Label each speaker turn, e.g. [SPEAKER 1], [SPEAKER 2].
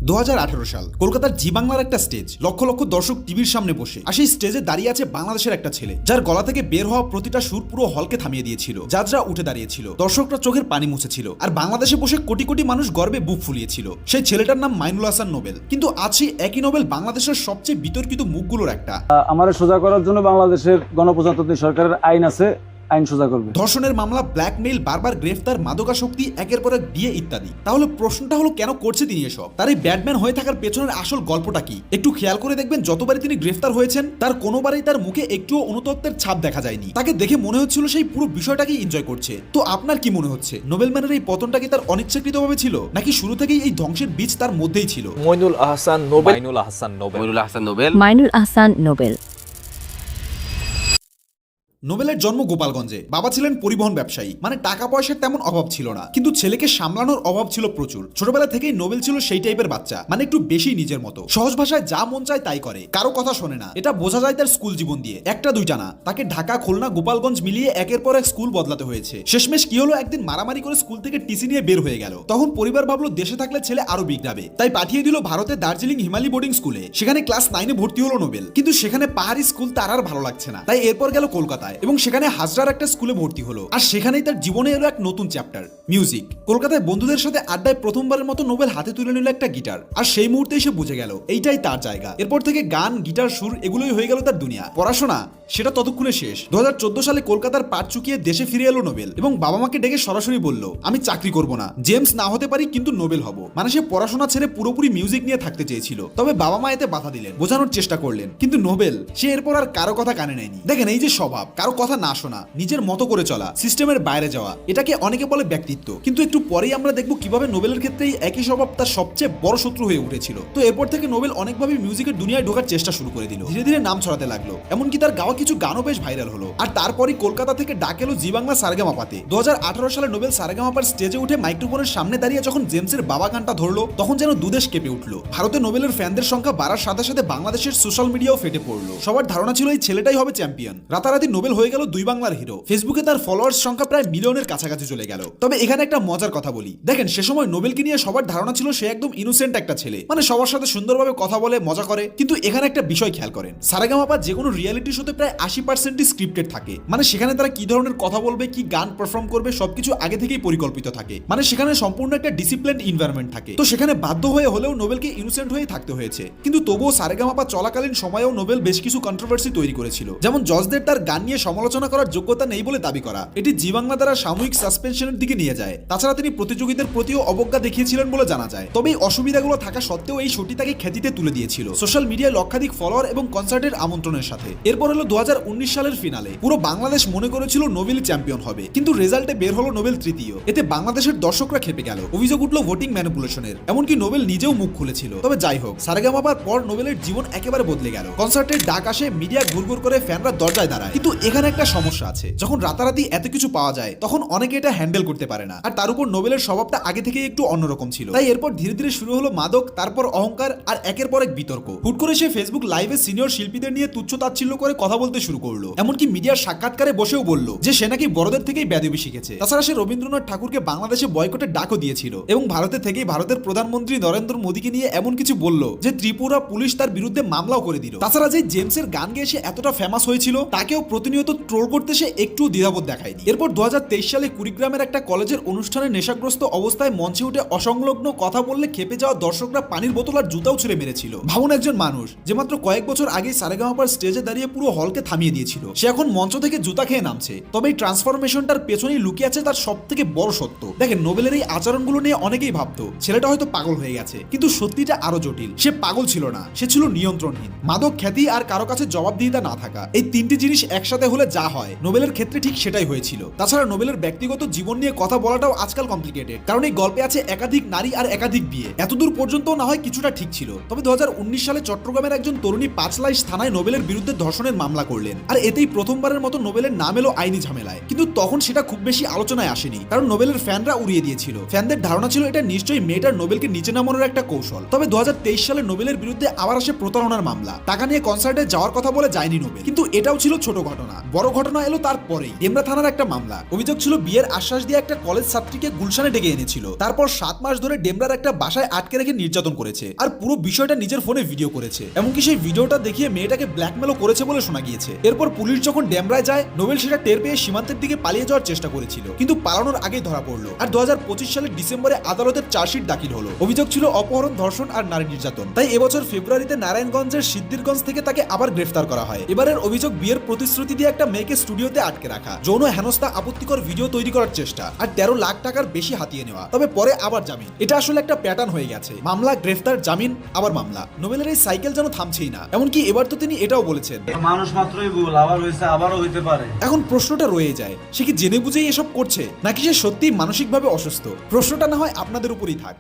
[SPEAKER 1] 2018 সাল কলকাতার জি বাংলার একটা স্টেজ, লক্ষ লক্ষ দর্শক টিভির সামনে বসে, আর সেই স্টেজে দাঁড়িয়ে আছে বাংলাদেশের একটা ছেলে, যার গলা থেকে বের হওয়া প্রতিটা সুর পুরো হলকে থামিয়ে দিয়েছিল। জাজরা উঠে দাঁড়িয়েছিল, দর্শকরা চোখের পানি মুছেছিল, আর বাংলাদেশে বসে কোটি কোটি মানুষ গর্বে বুক ফুলিয়েছিল। সেই ছেলেটার নাম মাইনুল হাসান নোবেল। কিন্তু আজ সেই একই নোবেল বাংলাদেশের সবচেয়ে বিতর্কিত মুখগুলোর একটা।
[SPEAKER 2] আমাদের সোজা করার জন্য বাংলাদেশের গণপ্রজাতন্ত্রী সরকারের আইন আছে, আইন সোজা করবে।
[SPEAKER 1] ধর্ষণের মামলা, ব্ল্যাকমেইল, বারবার গ্রেফতার, মাদকাসক্তি, একের পর এক বিয়ে ইত্যাদি। তাহলে প্রশ্নটা হলো, কেন করছে তিনি এসব? তার এই ব্যাটম্যান হয়ে থাকার পেছনের আসল গল্পটা কি? একটু খেয়াল করে দেখবেন, যতবারই তিনি গ্রেফতার হয়েছেন তার কোনোবারই তার মুখে একটুও অনুতপ্তের ছাপ দেখা যায়নি। তাকে দেখে মনে হচ্ছিল সেই পুরো বিষয়টাকেই এনজয় করছে। তো আপনার কি মনে হচ্ছে, নোবেল ম্যানের এই পতনটা কি তার অনিচ্ছাকৃতভাবে ছিল, নাকি শুরু থেকেই এই ধ্বংসের বীজ তার মধ্যেই ছিল?
[SPEAKER 3] মাইনুল আহসান নোবেল।
[SPEAKER 1] নোবেলের জন্ম গোপালগঞ্জে। বাবা ছিলেন পরিবহন ব্যবসায়ী, মানে টাকা পয়সার তেমন অভাব ছিল না, কিন্তু ছেলেকে সামলানোর অভাব ছিল প্রচুর। ছোটবেলা থেকেই নোবেল ছিল সেই টাইপের বাচ্চা, মানে একটু বেশি নিজের মতো, সহজ ভাষায় যা মন চায় তাই করে, কারো কথা শোনে না। এটা বোঝা যায় তার স্কুল জীবন দিয়ে। একটা দুইটা না, তাকে ঢাকা, খুলনা, গোপালগঞ্জ মিলিয়ে একের পর এক স্কুল বদলাতে হয়েছে। শেষমেশ কি হলো, একদিন মারামারি করে স্কুল থেকে টিসি নিয়ে বের হয়ে গেল। তখন পরিবার ভাবলো দেশে থাকলে ছেলে আরো বিগড়াবে, তাই পাঠিয়ে দিল ভারতের দার্জিলিং হিমালি বোর্ডিং স্কুলে। সেখানে ক্লাস 9-এ ভর্তি হলো নোবেল। কিন্তু সেখানে পাহাড়ি স্কুল তার আর ভালো লাগছে না, তাই এরপর গেল কলকাতায়, এবং সেখানে হাজরার একটা স্কুলে ভর্তি হলো। আর সেখানেই তার জীবনে এলো এক নতুন চ্যাপ্টার, মিউজিক। কলকাতায় বন্ধুদের সাথে আড্ডায় প্রথমবারের মতো নোবেল হাতে তুলে নিল একটা গিটার, আর সেই মুহূর্তে এসে বুঝে গেল এইটাই তার জায়গা। এরপর থেকে গান, গিটার, সুর এগুলোই হয়ে গেল তার দুনিয়া। পড়াশোনা সেটা ততক্ষণে শেষ। 2014 সালে কলকাতার পাট চুকিয়ে দেশে ফিরে এলো নোবেল, এবং বাবা মাকে ডেকে সরাসরি বলল, আমি চাকরি করব না, জেমস না হতে পারি কিন্তু নোবেল হব। মানে সে পড়াশোনা ছেড়ে পুরোপুরি মিউজিক নিয়ে থাকতে চেয়েছিল। তবে বাবা মা এতে বাধা দিলেন, বোঝানোর চেষ্টা করলেন, কিন্তু নোবেল সে এরপর আর কারো কথা কানে নেয়নি। দেখেন, এই যে স্বভাব, কারো কথা না শোনা, নিজের মতো করে চলা, সিস্টেমের বাইরে যাওয়া, এটাকে অনেকে বলে ব্যক্তিত্ব। কিন্তু একটু পরেই আমরা দেখব কিভাবে নোবেলের ক্ষেত্রে এই একই স্বভাব তার সবচেয়ে বড় শত্রু হয়ে উঠেছিল। তো এরপর থেকে নোবেল অনেকভাবে মিউজিকের দুনিয়ায় ঢোকার চেষ্টা শুরু করে দিল, ধীরে ধীরে নাম ছড়াতে লাগলো, এমনকি তার গাওয়া কিছু গানও বেশ ভাইরাল হলো। আর তারপরই কলকাতা থেকে ডাক এলো জি বাংলা সারেগামাপাতে। 2018 সালে নোবেল সারেগামাপার স্টেজে উঠে মাইক্রোফোনের সামনে দাঁড়িয়ে যখন জেমসের বাবা গানটা ধরলো, তখন যেন দুদেশ কেঁপে উঠলো। ভারতে নোবেলের ফ্যানদের সংখ্যা বাড়ার সাথে সাথে বাংলাদেশের সোশ্যাল মিডিয়াও ফেটে পড়লো। সবার ধারণা ছিল এই ছেলেটাই হবে চ্যাম্পিয়ন। রাতারাতি নোবেল হয়ে গেল দুই বাংলার হিরো। ফেসবুকে তার ফলোয়ার্স সংখ্যা প্রায় মিলিয়নের কাছাকাছি চলে গেল। তবে এখানে একটা মজার কথা বলি, দেখেন সে সময় নোবেলকে নিয়ে সবার ধারণা ছিল সে একদম ইনোসেন্ট একটা ছেলে, মানে সবার সাথে সুন্দরভাবে কথা বলে, মজা করে। কিন্তু এখানে একটা বিষয় খেয়াল করেন, সারেগামাপা যে কোনো রিয়েলিটি শোতে প্রায় 80% স্ক্রিপ্টেড থাকে। মানে সেখানে তারা কি ধরনের কথা বলবে, কি গান পারফর্ম করবে, সবকিছু আগে থেকেই পরিকল্পিত থাকে। মানে সেখানে সম্পূর্ণ একটা ডিসিপ্লিনড এনভায়রনমেন্ট থাকে। তো সেখানে বাধ্য হয়ে হলেও নোবেলকে ইনোসেন্ট হয়ে থাকতে হয়েছে। কিন্তু তবুও সারেগামাপা চলাকালীন সময়েও নোবেল বেশ কিছু কন্ট্রোভার্সি তৈরি করেছিল। যেমন জজদের তার গান নিয়ে সমালোচনা করার যোগ্যতা নেই বলে দাবি করা, এটি জি বাংলা দ্বারা সাময়িক সাসপেনশনের দিকে নিয়ে যায়। তাছাড়া তিনি প্রতিযোগীদের প্রতিও অবজ্ঞা দেখিয়েছিলেন বলে জানা যায়। তবে এই অসুবিধাগুলো থাকা সত্ত্বেও এই শোটি তাকে খ্যাতিতে তুলে দিয়েছিল, সোশ্যাল মিডিয়ায় লক্ষাধিক ফলোয়ার এবং কনসার্টের আমন্ত্রণের সাথে। এরপর হলো 2019 সালের ফিনালে। পুরো বাংলাদেশ মনে করেছিল নোবেল চ্যাম্পিয়ন হবে, কিন্তু রেজাল্টে বের হলো নোবেল তৃতীয়। এতে বাংলাদেশের দর্শকরা খেপে গেল, অভিযোগ উঠলো ভোটিং ম্যানিপুলেশনের, এমনকি নোবেল নিজেও মুখ খুলেছিল। তবে যাই হোক, সারেগামাপার পর নোবেলের জীবন একেবারে বদলে গেল। কনসার্টের ডাক আসে, মিডিয়া ঘুরঘুর করে, ফ্যানরা দরজায় দাঁড়ায়। কিন্তু এখানে একটা সমস্যা আছে, যখন রাতারাতি এত কিছু পাওয়া যায় তখন অনেকে এটা হ্যান্ডেল করতে পারে না। আর তার উপর নোবেলের স্বভাবটা আগে থেকে একটু অন্যরকম ছিল। তাই এরপর ধীরে ধীরে শুরু হলো মাদক, তারপর অহংকার, আর একের পর এক বিতর্ক। হুট করে সে ফেসবুক লাইভে সিনিয়র শিল্পীদের নিয়ে তুচ্ছ তাচ্ছিল্য করে কথা বলতে শুরু করলো, এমনকি মিডিয়ার সাক্ষাৎকারে বসেও বলল যে সে নাকি বড়দের থেকেই বেয়াদবি শিখেছে। তাছাড়া সে রবীন্দ্রনাথ ঠাকুরকে বাংলাদেশে বয়কটের ডাকও দিয়েছিল, এবং ভারতে থেকেই ভারতের প্রধানমন্ত্রী নরেন্দ্র মোদীকে নিয়ে এমন কিছু বলল যে ত্রিপুরা পুলিশ তার বিরুদ্ধে মামলাও করে দিল। তাছাড়া যে জেমসের গান গেয়ে সে এতটা ফেমাস হয়েছিল, তাকেও প্রতিনিয়ত ট্রোল করতে সে একটু দ্বিধাবোধ দেখায়নি। এরপর 2023 সালে কুড়িগ্রামের একটা কলেজের অনুষ্ঠানে নেশাগ্রস্ত অবস্থায় মঞ্চে উঠে অসংলগ্ন কথা বললে খেপে যাওয়া দর্শকরা পানির বোতল আর জুতাও ছুঁড়ে মেরেছিল। ভাবুন, একজন মানুষ যে মাত্র কয়েক বছর আগে সারেগামাপার স্টেজে দাঁড়িয়ে পুরো হলকে থামিয়ে দিয়েছিল, সে এখন মঞ্চ থেকে জুতা খেয়ে নামছে। তবে এই ট্রান্সফরমেশনটার পেছনেই লুকিয়ে আছে তার সব থেকে বড় সত্য। দেখেন, নোবেলের এই আচরণগুলো নিয়ে অনেকেই ভাবতো ছেলেটা হয়তো পাগল হয়ে গেছে, কিন্তু সত্যিটা আরো জটিল। সে পাগল ছিল না, সে ছিল নিয়ন্ত্রণহীন। মাদক, খ্যাতি আর কারো কাছে জবাবদিহিতা না থাকা, এই তিনটি জিনিস একসাথে হলে যা হয়, নোবেলের ক্ষেত্রে ঠিক সেটাই হয়েছিল। তাছাড়া নোবেলের ব্যক্তিগত জীবন নিয়ে কথা বলাটাও আজকাল কমপ্লিকেটেড, কারণ এই গল্পে আছে একাধিক নারী আর একাধিক বিয়ে। এতদূর পর্যন্ত না হয় কিছুটা ঠিক ছিল। তবে 2019 সালে চট্টগ্রামের একজন তরুণী পাঁচলাইশ থানায় নোবেলের বিরুদ্ধে ধর্ষণের মামলা মামলা করলেন, আর এতেই প্রথমবারের মতো নোবেলের নাম এলো আইনি ঝামেলায়। কিন্তু তখন সেটা খুব বেশি আলোচনায় আসেনি, কারণ নোবেলের ফ্যানরা উড়িয়ে দিয়েছিল। ফ্যানদের ধারণা ছিল এটা নিশ্চয়ই মেয়েটার নোবেলকে নিচে নামানোর একটা কৌশল। তবে 2023 সালে নোবেলের বিরুদ্ধে আবার আসে প্রতারণার মামলা। টাকা নিয়ে কনসার্টে যাওয়ার কথা বলে যায়নি নোবেল। কিন্তু এটাও ছিল ছোট ঘটনা। বড় ঘটনা এলো তারপরেই। ডেমরা থানার একটা মামলা। অভিযোগ ছিল বিয়ের আশ্বাস দিয়ে একটা কলেজ ছাত্রীকে গুলশানে ডেকে এনেছিল, তারপর 7 মাস ধরে ডেমরার একটা বাসায় আটকে রেখে নির্যাতন করেছে, আর পুরো বিষয়টা নিজের ফোনে ভিডিও করেছে। এমনকি সেই ভিডিওটা দেখিয়ে মেয়েটাকে ব্ল্যাকমেলও করেছে বলে শোনা গিয়েছে। এরপর পুলিশ যখন ডেমরায় যায়, নোবেল সেটা টের পেয়ে সীমান্তের দিকে পালিয়ে যাওয়ার চেষ্টা করেছিল, কিন্তু পালানোর আগেই ধরা পড়লো। আর 2025 সালের ডিসেম্বরে আদালতের চার্জশিট দাখিল হলো। অভিযোগ ছিল অপহরণ, ধর্ষণ আর নারী নির্যাতন। তাই এবছর ফেব্রুয়ারিতে নারায়ণগঞ্জের সিদ্ধিরগঞ্জ থেকে তাকে আবার গ্রেফতার করা হয়। এবারের অভিযোগ বিয়ের প্রতিশ্রুতি দিয়ে একটা মেয়েকে স্টুডিওতে আটকে রাখা, যৌন হেনস্থা, আপত্তিকর ভিডিও তৈরি করার চেষ্টা, আর 13 লাখ টাকার বেশি হাতিয়ে নেওয়া। তবে পরে আবার জামিন। এটা আসলে একটা প্যাটার্ন হয়ে গেছে, মামলা, গ্রেফতার, জামিন, আবার মামলা। নোবেলের এই সাইকেল যেন থামছেই না। এমনকি এবার তো তিনি এটাও বলেছেন,
[SPEAKER 3] মানুষ মাত্রই ভুল, আবার হয়েছে, আবারও হইতে পারে।
[SPEAKER 1] এখন প্রশ্নটা রয়ে যায়, সে কি জেনে বুঝেই এসব করছে, নাকি সে সত্যিই মানসিকভাবে অসুস্থ? প্রশ্নটা না হয় আপনাদের উপরই থাক।